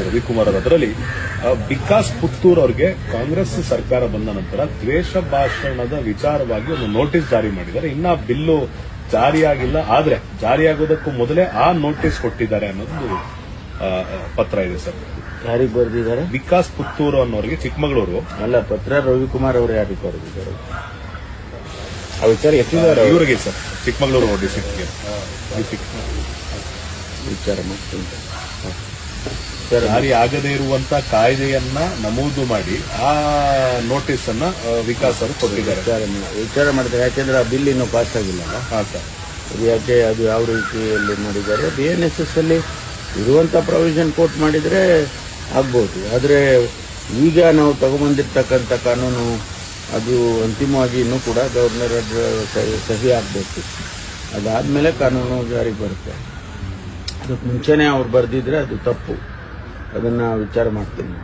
ರವಿಕುಮಾರ್ ಅದರಲ್ಲಿ ವಿಕಾಸ್ ಪುತ್ತೂರ್ ಅವರಿಗೆ ಕಾಂಗ್ರೆಸ್ ಸರ್ಕಾರ ಬಂದ ನಂತರ ದ್ವೇಷ ಭಾಷಣದ ವಿಚಾರವಾಗಿ ಒಂದು ನೋಟಿಸ್ ಜಾರಿ ಮಾಡಿದ್ದಾರೆ. ಇನ್ನ ಬಿಲ್ಲು ಜಾರಿಯಾಗಿಲ್ಲ, ಆದ್ರೆ ಜಾರಿಯಾಗೋದಕ್ಕೂ ಮೊದಲೇ ಆ ನೋಟಿಸ್ ಕೊಟ್ಟಿದ್ದಾರೆ ಅನ್ನೋದು ಪತ್ರ ಇದೆ ಸರ್. ಯಾರಿಗೆ ಬರೆದಿದ್ದಾರೆ? ವಿಕಾಸ್ ಪುತ್ತೂರು ಅನ್ನೋರಿಗೆ, ಚಿಕ್ಕಮಗಳೂರು. ಅಲ್ಲ, ಪತ್ರ ರವಿಕುಮಾರ್ ಅವರು ಯಾರಿಗೆ ಬರೆದಿದ್ದಾರೆ? ಆ ವಿಚಾರ ಎತ್ತಿದ್ದಾರೆ ಇವರಿಗೆ ಸರ್, ಚಿಕ್ಕಮಗಳೂರು ಡಿಸ್ಟ್ರಿಕ್ಟ್ಗೆ ವಿಚಾರ ಮಾಡ್ತೀನಿ. ಜಾರಿ ಆಗದೇ ಇರುವಂತ ಕಾಯ್ದೆಯನ್ನ ನಮೂದು ಮಾಡಿ ಆ ನೋಟಿಸ್ ಅನ್ನ ವಿಕಾಸ್ ಅವರು ಕೊಟ್ಟಿದ್ದಾರೆ. ವಿಚಾರ ಮಾಡಿದ್ದಾರೆ. ಯಾಕೆಂದ್ರೆ ಆ ಬಿಲ್ ಇನ್ನೂ ಪಾಸ್ ಆಗಿಲ್ಲಲ್ಲ. ಹಾ ಸರ್. ಅದು ಯಾಕೆ, ಅದು ಯಾವ ರೀತಿಯಲ್ಲಿ ಮಾಡಿದ್ದಾರೆ? BNSS ಅಲ್ಲಿ ಇರುವಂತ ಪ್ರಾವಿಷನ್ ಕೋಟ್ ಮಾಡಿದ್ರೆ ಆಗ್ಬಹುದು. ಆದರೆ ಈಗ ನಾವು ತಗೊಂಡ್ಬಂದಿರ್ತಕ್ಕಂಥ ಕಾನೂನು ಅದು ಅಂತಿಮವಾಗಿ ಇನ್ನೂ ಕೂಡ ಗವರ್ನರ್ ಸಹಿ ಆಗಬೇಕು. ಅದಾದ್ಮೇಲೆ ಕಾನೂನು ಜಾರಿಗೆ ಬರುತ್ತೆ. ಅದಕ್ಕೆ ಮುಂಚೆನೆ ಅವ್ರು ಬರೆದಿದ್ರೆ ಅದು ತಪ್ಪು. ಅದನ್ನ ವಿಚಾರ ಮಾಡ್ತೀನಿ.